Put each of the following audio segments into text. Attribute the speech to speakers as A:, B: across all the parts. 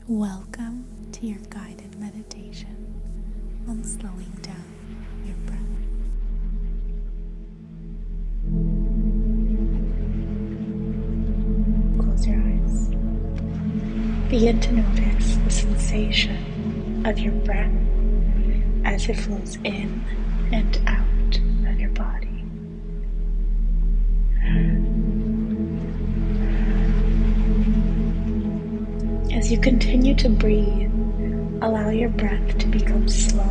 A: Welcome to your guided meditation on slowing down your breath. Close your eyes. Begin to notice the sensation of your breath as it flows in and out of your body. As you continue to breathe, allow your breath to become slow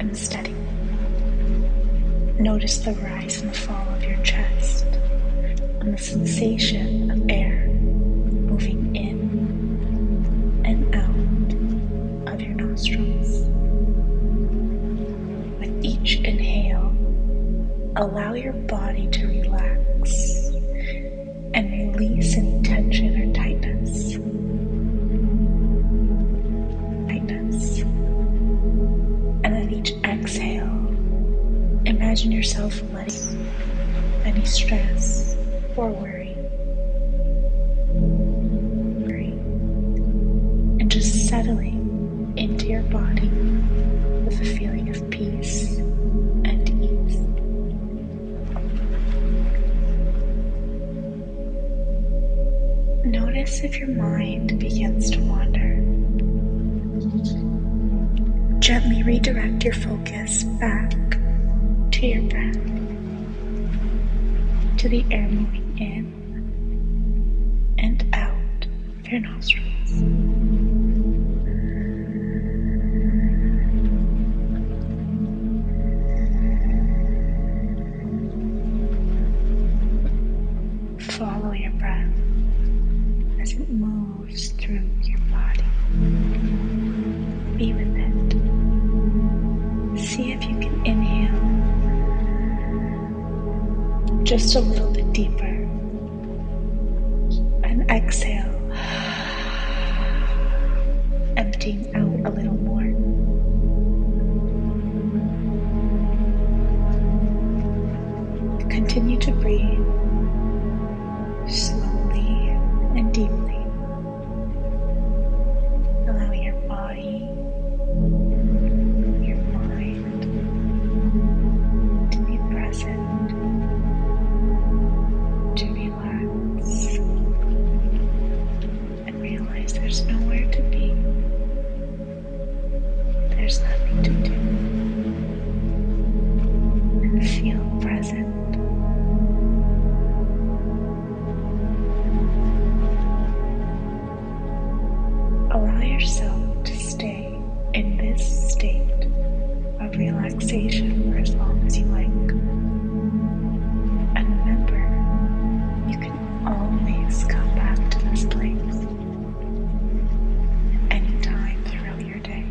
A: and steady. Notice the rise and fall of your chest and the sensation of air moving in and out of your nostrils. With each inhale, allow your body to relax and release any tension or tightness. And at each exhale, imagine yourself letting any stress or worry and just settling into your body with a feeling of peace and ease. Notice if your mind begins to wander. Gently redirect your focus back to your breath, to the air moving in and out of your nostrils. Follow your breath as it moves through your body. Be with it. See if you can inhale just a little bit deeper and exhale, emptying out a little more. Continue to breathe slowly and deeply, allowing your body, your mind to be present, to relax, and realize there's nowhere to be. There's nothing to do. And feel present. Allow yourself to stay in this state of relaxation for as long as you like. And remember, you can always come back to this place at any time throughout your day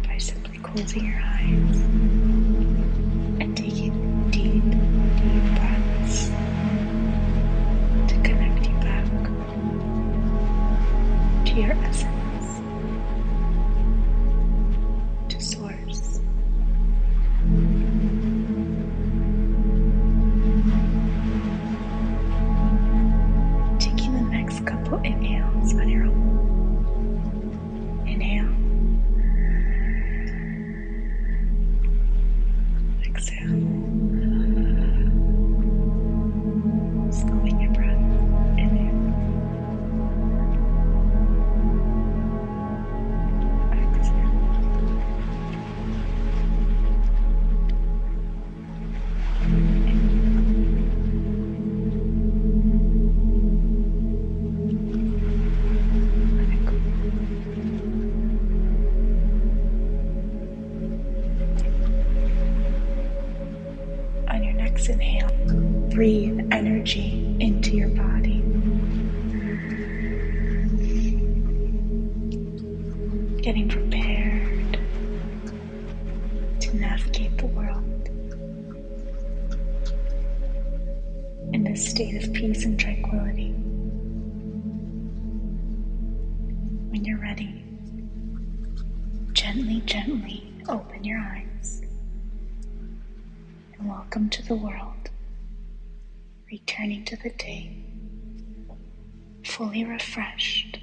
A: by simply closing your eyes and taking deep breaths to connect you back to your essence, to source. Taking the next couple inhales on your own. Inhale. Exhale. Slowing your breath. Inhale. On your next inhale, breathe energy into your body. Getting prepared to navigate the world in this state of peace and tranquility. When you're ready, gently open your eyes and welcome to the world, returning to the day fully refreshed